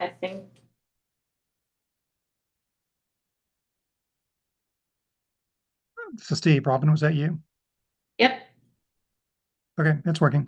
I think. So Steve, Robin, was that you? Yep. Okay, it's working.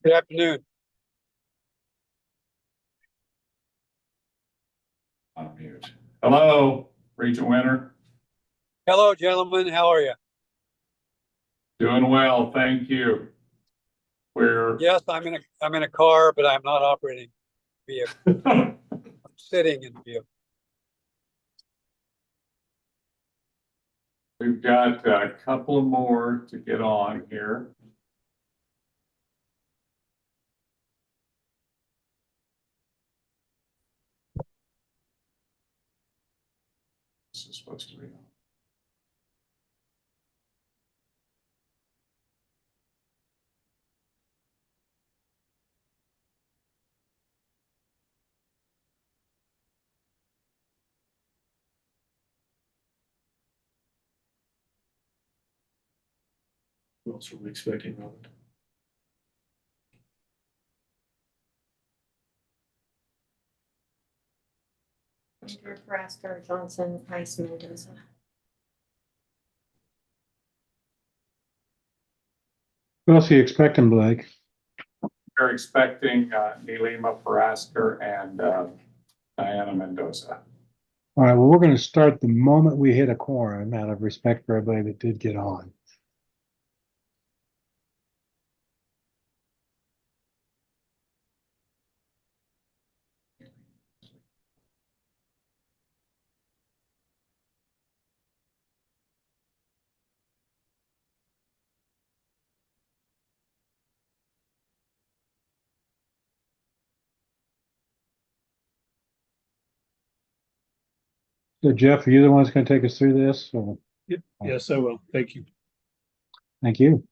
Good afternoon. On mute. Hello, Regent Winter. Hello, gentlemen. How are you? Doing well, thank you. We're Yes, I'm in a car, but I'm not operating vehicle. I'm sitting in the vehicle. we've got a couple more to get on here. This is supposed to be on. Who else were we expecting, Robin? Nebraska, Johnson, Ice, Mendoza. Who else are you expecting, Blake? We're expecting Neelima Parasker and Diana Mendoza. All right, well, we're going to start the moment we hit a quorum out of respect for everybody that did get on. So Jeff, are you the one that's going to take us through this? Or? Yes, I will. Thank you. Thank you.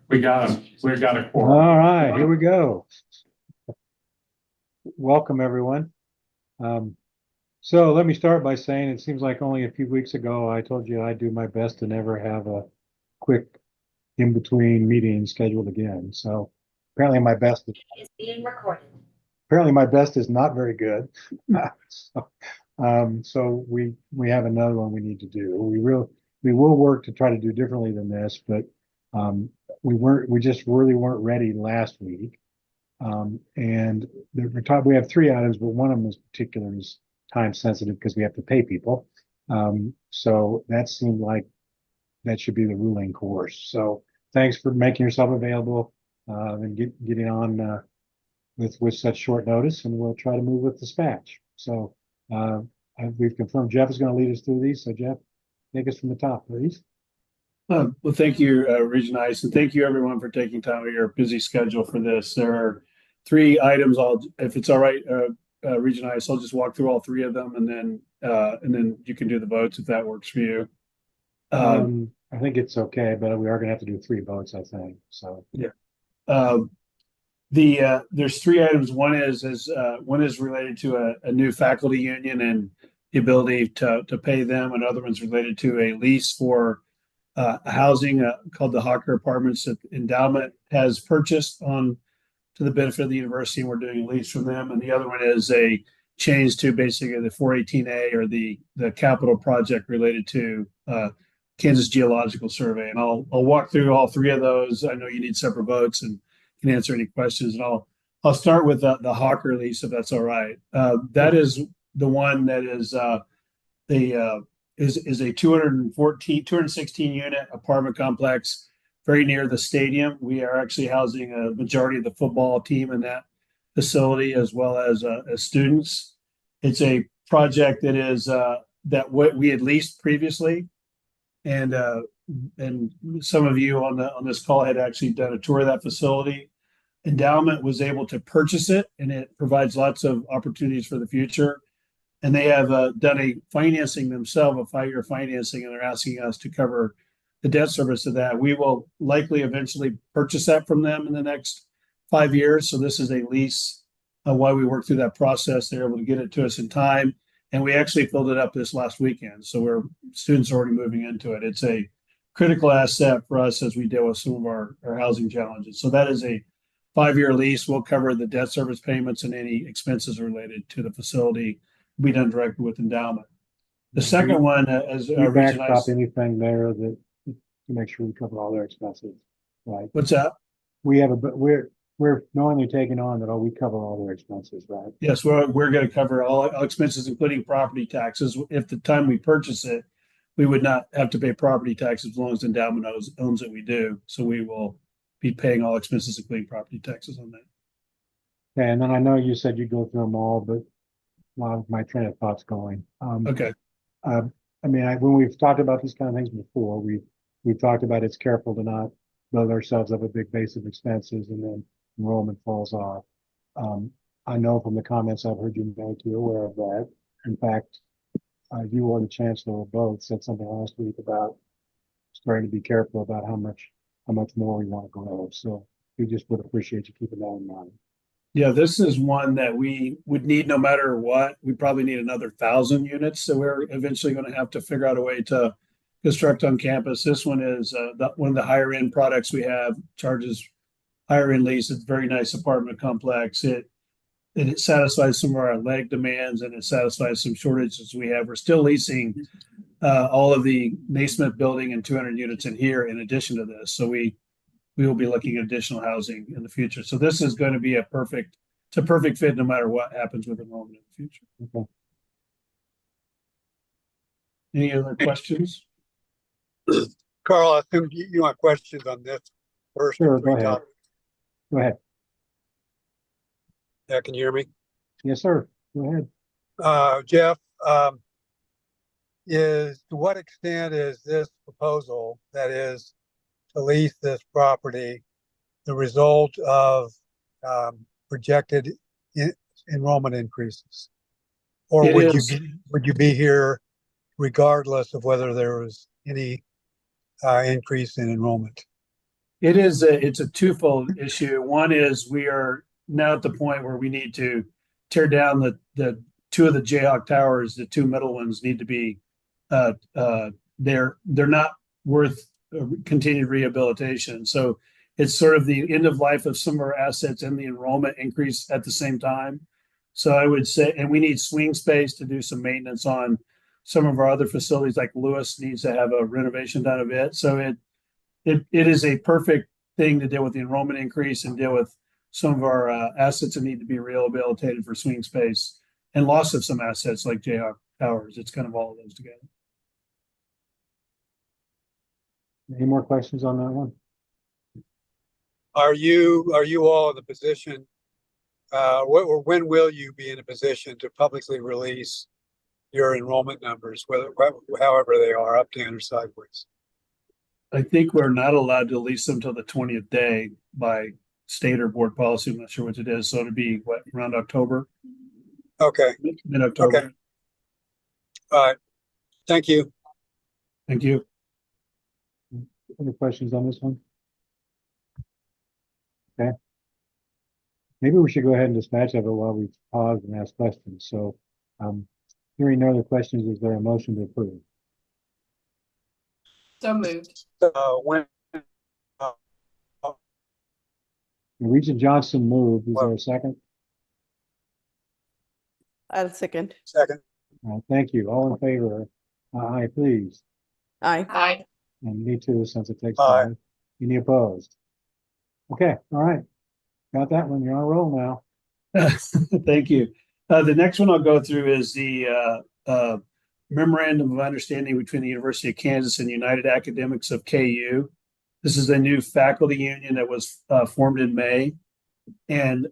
We got him. We've got a quorum. All right, here we go. Welcome, everyone. So let me start by saying it seems like only a few weeks ago I told you I'd do my best to never have a quick in-between meeting scheduled again. So apparently my best Is being recorded. apparently my best is not very good. So, so we have another one we need to do. We will work to try to do differently than this, but we just really weren't ready last week. And we have three items, but one of them is particular is time sensitive because we have to pay people. So that seemed like that should be the ruling course. So thanks for making yourself available and getting on with such short notice, and we'll try to move with dispatch. So we've confirmed Jeff is going to lead us through these. So Jeff, take us from the top, please. Well, thank you, Regents, and thank you everyone for taking time of your busy schedule for this. There are three items. If it's all right, Regents, I'll just walk through all three of them, and then you can do the votes if that works for you. I think it's okay, but we are going to have to do three votes, I think. So there's three items. One is related to a new faculty union and the ability to pay them. Another one's related to a lease for housing called the Hawker Apartments that Endowment has purchased on to the benefit of the university, and we're doing a lease from them. And the other one is a change to basically the 418A or the capital project related to Kansas Geological Survey. And I'll walk through all three of those. I know you need separate votes and can answer any questions. And I'll start with the Hawker lease, if that's all right. That is the one that is is a 216 unit apartment complex very near the stadium. We are actually housing a majority of the football team in that facility as well as students. It's a project that is that what we had leased previously, and some of you on this call had actually done a tour of that facility. Endowment was able to purchase it, and it provides lots of opportunities for the future. And they have done a financing themselves, a 5-year financing, and they're asking us to cover the debt service of that. We will likely eventually purchase that from them in the next 5 years. So this is a lease. While we work through that process, they're able to get it to us in time. And we actually filled it up this last weekend. So students are already moving into it. It's a critical asset for us as we deal with some of our housing challenges. So that is a 5-year lease. We'll cover the debt service payments and any expenses related to the facility be done directly with Endowment. The second one, as we backstop anything there that to make sure we cover all their expenses, right? What's that? We're knowingly taking on that we cover all their expenses, right? Yes, we're going to cover all expenses, including property taxes. If the time we purchase it, we would not have to pay property taxes as long as Endowment owns it. We do, so we will be paying all expenses, including property taxes on that. Okay, and then I know you said you go through them all, but a lot of my train of thoughts going. Okay. I mean, when we've talked about these kind of things before, we've talked about it's careful to not build ourselves up a big base of expenses and then enrollment falls off. I know from the comments I've heard you make, you're aware of that. In fact, you or the chancellor both said something last week about starting to be careful about how much more we want to grow. So we just would appreciate you keeping that in mind. Yeah, this is one that we would need no matter what. We probably need another 1,000 units. So we're eventually going to have to figure out a way to construct on campus. This one is one of the higher end products we have, charges higher end lease. It's a very nice apartment complex. It satisfies some of our leg demands and it satisfies some shortages we have. We're still leasing all of the Naismith building and 200 units in here in addition to this. So we will be looking at additional housing in the future. So this is going to be a perfect fit no matter what happens with enrollment in the future. Okay. Any other questions? Carl, I assume you want questions on this first. Sure, go ahead. Go ahead. Yeah, can you hear me? Yes, sir. Go ahead. Jeff, to what extent is this proposal, that is to lease this property, the result of projected enrollment increases? Or would you be here regardless of whether there was any increase in enrollment? It's a twofold issue. One is we are now at the point where we need to tear down the two of the Jayhawk towers, the two middle ones need to be, they're not worth continued rehabilitation. So it's sort of the end of life of some of our assets and the enrollment increase at the same time. So I would say, and we need swing space to do some maintenance on some of our other facilities, like Lewis needs to have a renovation done of it. So it is a perfect thing to deal with the enrollment increase and deal with some of our assets that need to be rehabilitated for swing space and loss of some assets like Jayhawk Towers. It's kind of all of those together. Any more questions on that one? Are you all in the position, when will you be in a position to publicly release your enrollment numbers, however they are, up, down, or sideways? I think we're not allowed to release them till the 20th day by state or board policy. I'm not sure what it is. So it'll be what, around October, Okay, mid-October. Okay. all right. Thank you. Thank you. Any questions on this one? Okay. Maybe we should go ahead and dispatch of it while we pause and ask questions. So, hearing no other questions, is there a motion to approve? So moved. When, Regent Johnson moved. Is there a second? I'll second. second, Thank you. All in favor? Aye, please. Aye. Aye. And me too, since it takes Aye. time. Any opposed? Okay, all right. Got that one. You're on a roll now. Thank you. The next one I'll go through is the Memorandum of Understanding between the University of Kansas and United Academics of KU. This is a new faculty union that was formed in May. And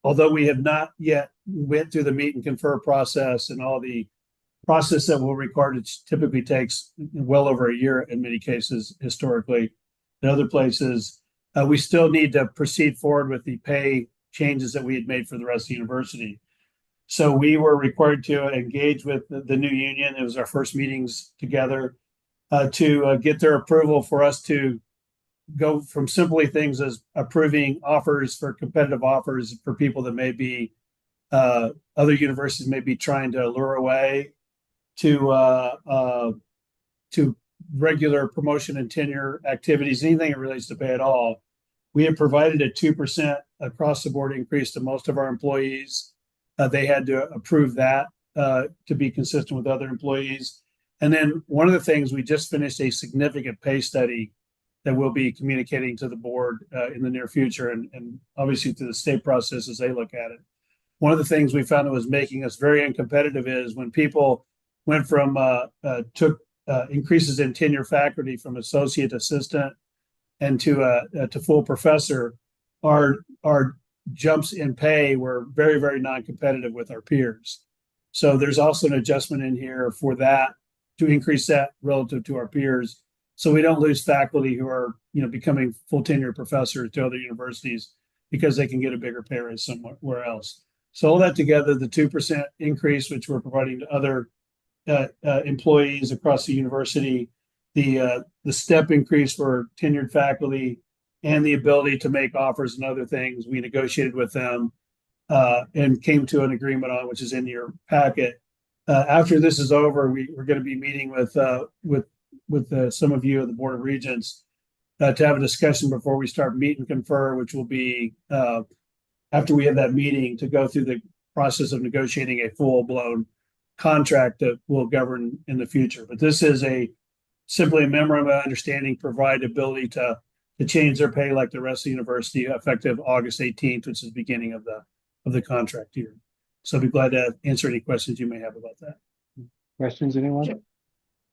although we have not yet went through the meet and confer process and all the process that will require, it typically takes well over a year in many cases historically. In other places, we still need to proceed forward with the pay changes that we had made for the rest of the university. So we were required to engage with the new union. It was our first meetings together to get their approval for us to go from simply things as approving offers for competitive offers for people that may be other universities may be trying to lure away to regular promotion and tenure activities, anything that relates to pay at all. We have provided a 2% across the board increase to most of our employees. They had to approve that to be consistent with other employees. And then one of the things, we just finished a significant pay study that we'll be communicating to the board in the near future, and obviously through the state process as they look at it. One of the things we found that was making us very uncompetitive is when people went from took increases in tenure faculty from associate assistant and to full professor, our jumps in pay were very, very non-competitive with our peers. So there's also an adjustment in here for that to increase that relative to our peers, so we don't lose faculty who are becoming full tenure professors to other universities because they can get a bigger pay raise somewhere else. So all that together, the 2% increase, which we're providing to other employees across the university, the step increase for tenured faculty, and the ability to make offers and other things, we negotiated with them and came to an agreement on, which is in your packet. After this is over, we're going to be meeting with some of you at the Board of Regents to have a discussion before we start meet and confer, which will be after we have that meeting to go through the process of negotiating a full-blown contract that will govern in the future. But this is simply a memorandum of understanding, provide ability to change their pay like the rest of the university effective August 18th, which is the beginning of the contract year. So I'd be glad to answer any questions you may have about that. Questions, anyone?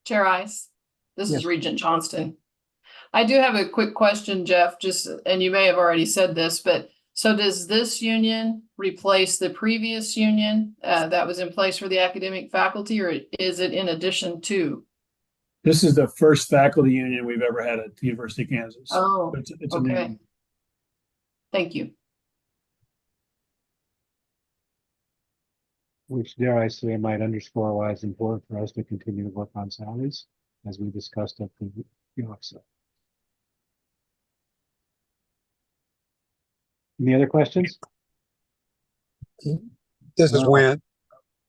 Chair Ice, this Yes. is Regent Johnston. I do have a quick question, Jeff, and you may have already said this, but so does this union replace the previous union that was in place for the academic faculty, or is it in addition to? This is the first faculty union we've ever had at the University of Kansas. Oh, It's a new okay. one. Thank you. Which, dare I say, might underscore why it's important for us to continue to work on salaries, as we discussed at the offset. Any other questions? this is when,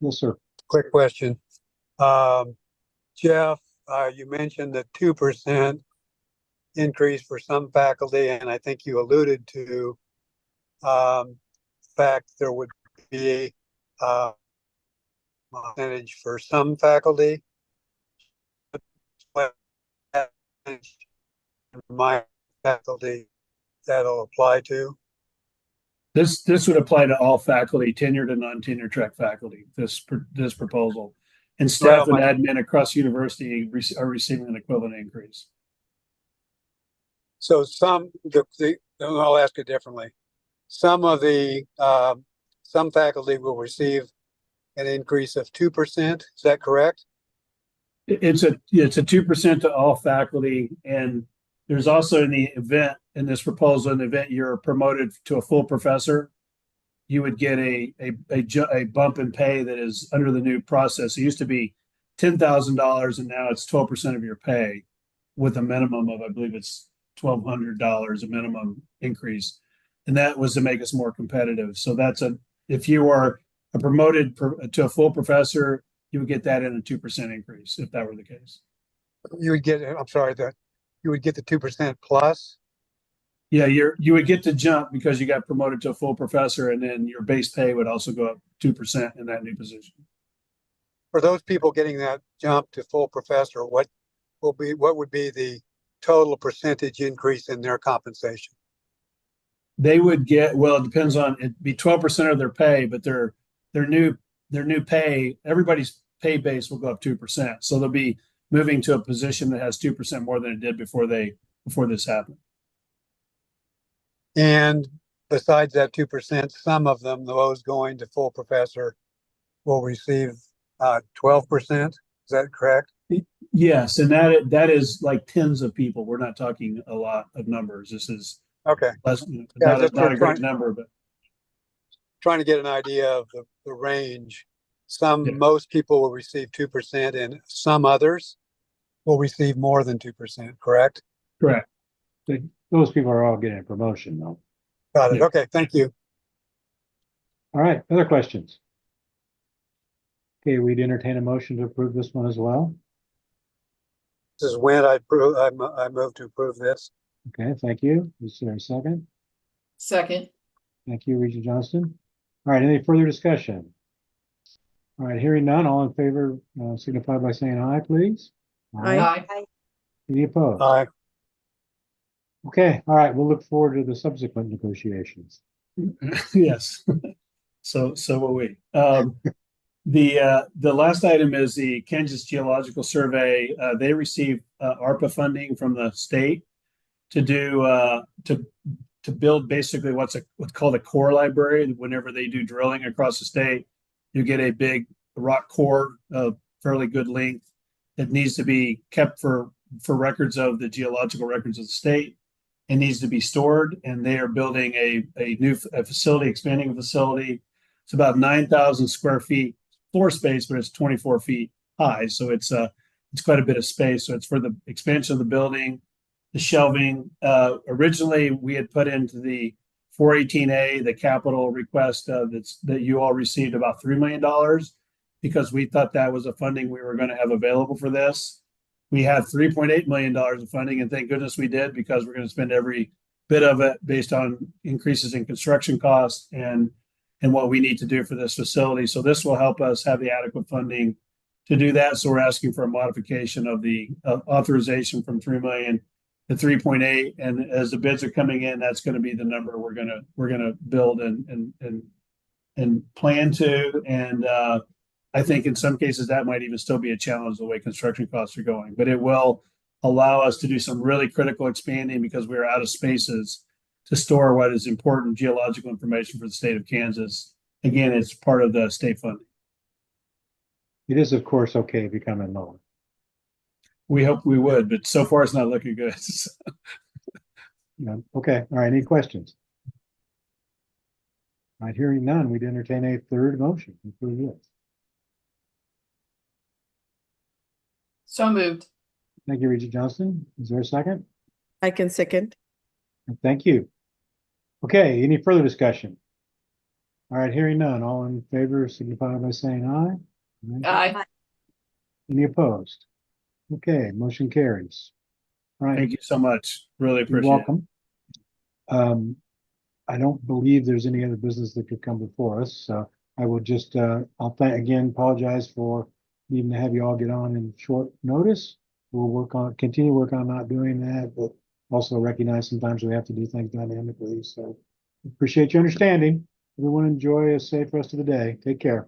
Yes, sir. Quick question. Jeff, you mentioned the 2% increase for some faculty, and I think you alluded to fact there would be percentage for some faculty. What percentage my faculty that'll apply to? This would apply to all faculty, tenured and non-tenured track faculty, this proposal. And staff Well, and admin across university are receiving an equivalent increase. So I'll ask it differently. Some of the some faculty will receive an increase of 2%. Is that correct? It's a 2% to all faculty, and there's also in this proposal, in the event you're promoted to a full professor, you would get a bump in pay that is under the new process. It used to be $10,000, and now it's 12% of your pay, with a minimum of, I believe it's $1,200 a minimum increase, and that was to make us more competitive. So if you are promoted to a full professor, you would get that in a 2% increase if that were the case. You would get, I'm sorry, you would get the 2% plus? Yeah, you would get to jump because you got promoted to a full professor, and then your base pay would also go up 2% in that new position. For those people getting that jump to full professor, what would be the total percentage increase in their compensation? They would get, well, it depends on, it'd be 12% of their pay, but their new pay, everybody's pay base will go up 2%. So they'll be moving to a position that has 2% more than it did before this happened. And besides that 2%, some of them, those going to full professor, will receive 12%. Is that correct? Yes, and that is like tens of people. We're not talking a lot of numbers. This is Okay. less, Yeah, not a great number, but trying to get an idea of the range. Yeah. Most people will receive 2%, and some others will receive more than 2%, correct? correct. Those people are all getting a promotion, though. Got it. Yeah. Okay, thank you. All right, other questions? Okay, we'd entertain a motion to approve this one as well. This is when I move to approve this. Okay, thank you. Is there a second? Second. Thank you, Regent Johnston. All right, any further discussion? All right, hearing none, all in favor, signify by saying aye, please. Aye. Aye. Any opposed? Aye. Okay, all right, we'll look forward to the subsequent negotiations. Yes. So will we. The last item is the Kansas Geological Survey. They received ARPA funding from the state to do to build basically what's called a core library. Whenever they do drilling across the state, you get a big rock core of fairly good length that needs to be kept for records of the geological records of the state. It needs to be stored, and they are building a new facility, expanding a facility. It's about 9,000 square feet floor space, but it's 24 feet high, so it's quite a bit of space. So it's for the expansion of the building, the shelving. Originally, we had put into the 418A the capital request that you all received about $3 million, because we thought that was a funding we were going to have available for this. We have $3.8 million of funding, and thank goodness we did, because we're going to spend every bit of it based on increases in construction costs and what we need to do for this facility. So this will help us have the adequate funding to do that. So we're asking for a modification of the authorization from 3 million to 3.8. And as the bids are coming in, that's going to be the number we're gonna build and plan to. And I think in some cases that might even still be a challenge the way construction costs are going, but it will allow us to do some really critical expanding, because we're out of spaces to store what is important geological information for the state of Kansas. Again, it's part of the state funding. It is, of course, okay becoming lower. We hope we would, but so far it's not looking good. Yeah, okay, all right, any questions? All right, hearing none, we'd entertain a third motion. Approve this. So moved. Thank you, Regent Johnston. Is there a second? I can second. Thank you. Okay, any further discussion? All right, hearing none, all in favor signify by saying aye. Aye. Any opposed? Okay, motion carries. All right, Thank you so much. Really you're appreciate it. welcome. I don't believe there's any other business that could come before us, so I will just, I'll again, apologize for needing to have you all get on in short notice. We'll continue work on not doing that, but also recognize sometimes we have to do things dynamically, so appreciate your understanding. Everyone enjoy a safe rest of the day. Take care.